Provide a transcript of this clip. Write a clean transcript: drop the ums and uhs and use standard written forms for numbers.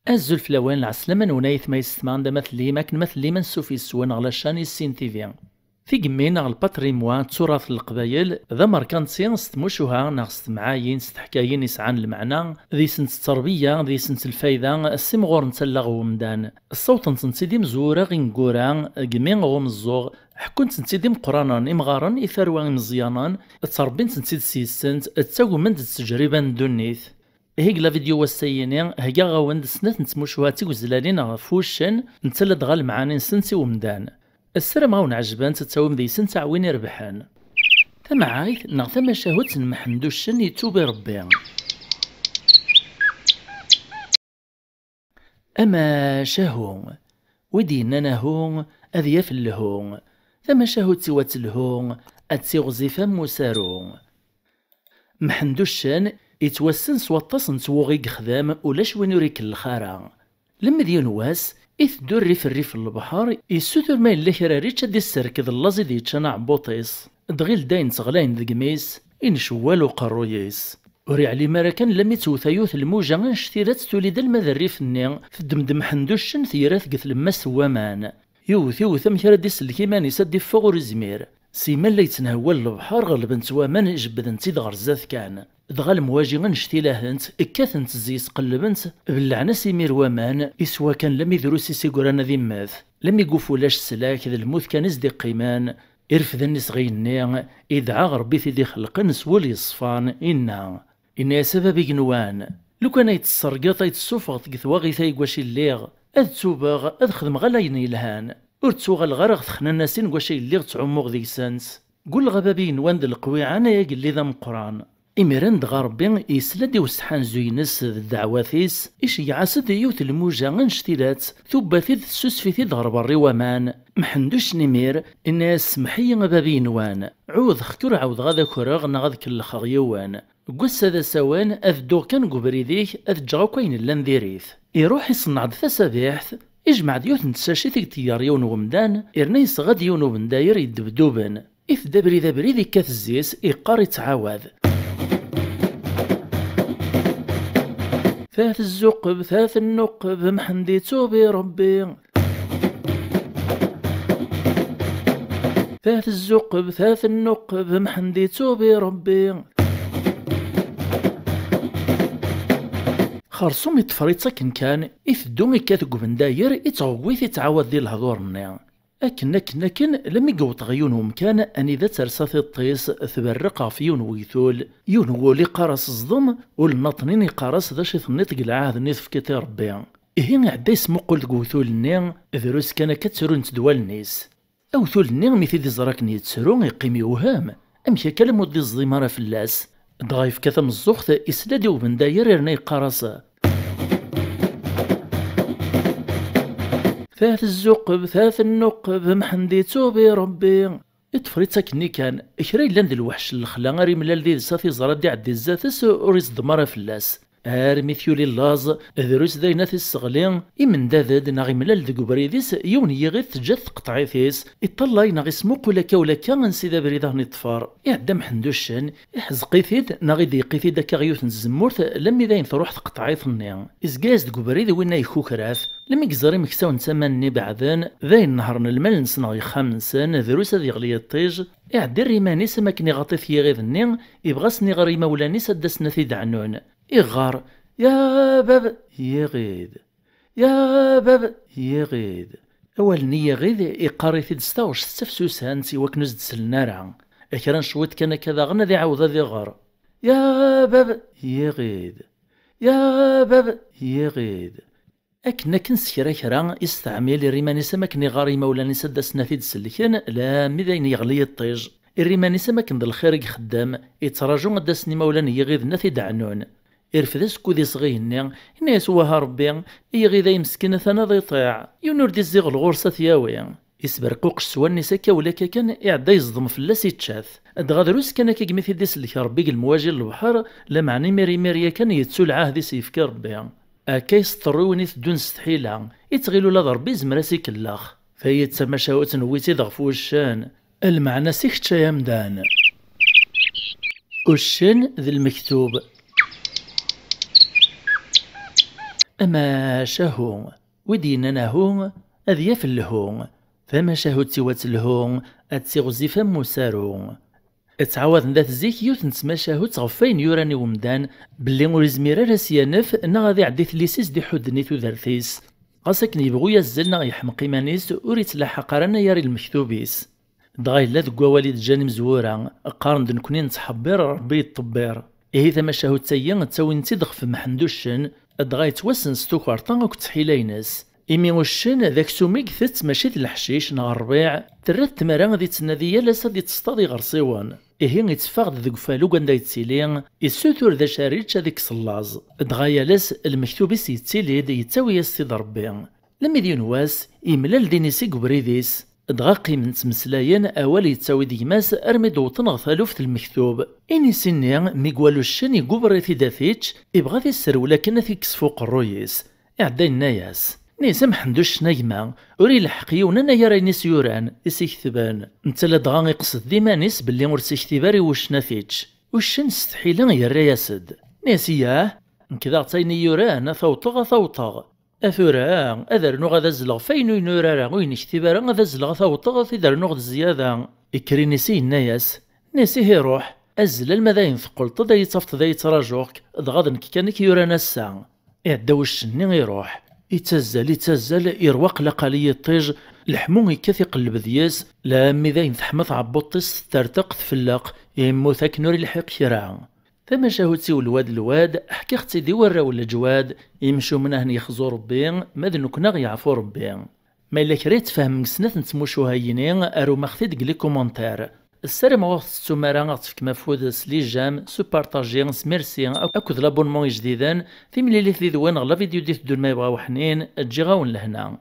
الزول فلاوان العسلامة نونايث ما يستمان دا مثلي ماكن مثلي من سوفي السوان على شاني السين تيفي في قمين على الباتريموان تراث القبايل ذا ماركانسيان ستموشوها ناغ ستمعاين ستحكاين يسعان المعنى ذي سنت التربية ذي سنت الفايدة السمغور نتسلغ ومدان الصوت نتنتيدي مزورة غنقورا قمين غوم الزوغ حكون تنتيدي مقرانا إمغارا إثاروا مزيانا تربين تنتيد سيسنت تساو من التجربة ندونيث هيك لا فيديو والسيني هيا غاوند سنات نتموشوها تيوزلالين غفوشن نتسلد غال معاني نسنسي ومدان السلام غاون عجبان تتساوم ذي سن تعوين يربحان تمعايث نغ ثما شهوت نمحمدوشن يتوبي ربي أما شهو ودينا نهو أذياف اللهو ثما شهوت سوات اللهو أتسيغزي فم وسارو محمدوشن يتوسن سواطاس نتوغي خدام ولاش وين يوريك الخارا لما ديال واس إثدو الريف البحر يسوثر ما إلا كراريتش دي السركض اللازي دي تشانع بوطيس دغيل داين تغلاين دقميس إن شوالو قرويس وري علي مراكن لم يتوثيوث الموجة نشتيرات توليد المذريف النير في الدمدم حندوشن ثيراث قث لما سوامان يوث مكرا دي سلكيمان يسدي فوق زمير سيما اللي يتنهوى البحر غالبا سوامان جبدن تيد غرزاث كان دغا المواجهة نشتيلاهنت كاثنت زيس قلبنت باللعنة سيمير وامان إسوا كان لم يدروسي سيقرانا ذي ماث لم يقوفوا لاش السلاك ذا الموت كان يزدي قيمان إرفذ النس غيني إدعا غربي في ذي خلق نسول يصفان إنا سبب يقنوان لو كان يتسرقط يتسوفغ تقثواغي ثايقواشي الليغ أذ تسوباغ أذ خدم غلاين يلهان ورتسوغ الغرغ تخنا الناسين قواشي الليغ تعموغ ذي سانس قول غبابين واند القويعان يقلي ذا مقران إميران دغا ربي يسلد وسحان زوينس الدعواتيس إش يعاسد يوث الموجة نشتيلات ثباتيد سوسفيتيد غرب الروامان محندوش نمير الناس محي بابين وان عوض خكر عوض غادا كراغ نغاذ كل خغيوان قس هذا سوان أذ دو كان قبريديك أذ جاو كاين اللان ديريث يروح يصنع ثسابيحث يجمع ديوث نتساشي ثيك تيار يون ومدان إرنيس غاد يون ومداير يدبدوبن إذ دبري ذي كاث الزيس إيقار يتعاوذ ثاث الزقب ثاث النقب محنديتو بربي ثاث الزقب ثاث النقب محنديتو بربي خرصوم يتفريط كان إثدو كاث قبن داير يتغويث يتعاود دي الهضور أكن لم يقوط غيونهم كان أني ذا ترساث الطيس ثبرقا في يون ويثول يون ولي قارس الصدم والنطنين يقارس ذا شيثنيت قلعاه نيث في كتير ربي إهين عدا يسمو قلت قوثول النير ذروس كان كتسرو نتدوال النيس أو ثول النير ميثي دي زراكني يتسرو يقيم يوهام أمشي كلمو دي الزيمارة فلاس دغايف كثم الزخث إسلادي وبن داير إرني قارسه ثاث الزقب ثاث النقب محنديتو بربي اتفريت كني كان كرا لاند الوحش الخلا غير ملال ذي صافي زرا دي عدي الزاتس وريز دمارة فلاس ميثيولي اللاز ذروس داينات الصغلين إمن داذد ناغي ملال ذي قبريديس يون يغيث تجاث قطعيثيس إطلاي ناغي سموق ولا كان نسيدا بريده نطفار يعدا محندوشن يحزقيثيد ناغي ذي قيثيد كاغيوث نزمورث لمي ذاين تروح تقطعيث النيا إزقاز ذي قبريد وين يخوكراث لمي قزاري مكساو نسماني بعدين ذاين نهرن المال نسناغي خامسان ذروس ذي غلي الطيج يعدي الريمانيس ماكني غاطيف يغيظني يبغاسني غير مولانيس داسنا في دعنون إغار يا باب يغيد يا باب يغيد أول نية غيد إقاري في دستاوش ستفسوسان سواك نزد سلنارع أكران شويت كان كذا غنى ذي عوضة ذي غار يا باب يغيد يا باب يغيد أكنا كنسكرا كرا يستعمل ريماني سمكني غاري مولاني سدسنا في دسلكين لا مذين يغلي الطيج الريماني سمك ذا الخير خدام يتراجو داسني مولاني يغيظ نثي دعنون إرفدس كودي صغيرني إنا يسواها ربي يغيظ يمسكن ثنا ذي طيع يونور دي الزيغ الغورصة ثياوي يسبرقوق سواني سكا ولا كان يعدا يصدم فلاس يتشاث دغادروس كان كيقمي ديس لك ربي المواجه البحر لا معني ميريا كان يتسول عهد سيفك ربي أكا يسطروني تدون ستحيلة يتغيلو لا ضربي زمراسي كلاخ فهي تسمى شاوت نويتي ضغفو الشان المعنى سيكتشا يمدان والشن ذي المكتوب أما شاهو ودينا نهو أذ يفلهو فما شاهو تيوات الهو أتسيغزي فم سارو اتعاوض ذات زيك يوث نتماشاهو تغفين يوراني ومدان باللي ور يزمير راسيانف انا غادي عدي ثليسيس دي حدني ذرثيس غاساكن يبغو يزلنا يحمق إيمانيس ور يتلاحق رانا ياري المكتوبيس دغا إلا ذك والد جاني مزورا قارن نكوني نتحبر ربي يطبر إيه ثما شاهو تايا تاوين تيدغ في محندوشن دغا يتوسن ستوكارطا وك تحيلاينس إمي وشن ذاك سوميك ثت ماشي الحشيش نهار الربيع ترات تمارا غادي تناديا لاسا دي تصطادي غرسيوان إيه يتفاقد ذوك فالو كندا يتسيلي يسوتور ذا شاريتش هذيك صلاز دغايا لاس المكتوبيس يتسيليد يتساوي يسيد ربي لما دي نواس يملال دينيسي قبريديس دغا قيمن تمسلاين أول يتساوي ديماس أرمي دوطن غثالو في المكتوب إني سنيا ميقوالو الشن يقبريتي داثيتش يبغى ذي السر ولكن ثيكس فوق الرويس إعدا الناياس نيسا محندوش نايما وري الحقيون انا يراني سيوران يسيكتبان نتا لا دغا يقصد ديما نيس باللي ور سيكتباري وش نافيتش وش نستحيلا يرا ياسد ناسياه نكذا عطيني يوران ثوطغ اثورا اذر نغ ذا زلغ فين ينورا وين اكتبارا ذا زلغ ثوطغ في ذر نغ زياده يكري نسي الناس نسي هي روح ازل المذاين ثقل تدا يتصفت ذا يتراجوك دغا كانك يوران الساعه اعدا وش ني يروح يتزل يروق لقالي الطيج الحمو يكاثي قلب ذياس لا مذاين تحمث عبوطيس ترتق تفلاق يمو ثاك نوري الحق شراع ثم شاهوتي الواد حكي اختي دي ورا ولا جواد يمشو منه يخزو ربي ماذا نكنا يعفو ربي ما إلا كريت فهم سنة نتموشو هاينين أرو مخثي دقلي كومونتير السلام وقت السمارة غتفك مفود سليجام سو بارطاجي سميرسي أكد لابونمون جديدا في ملي ذي ذوين غلا فيديو دي تدور ما يبغاو حنين تجي غاون لهنا.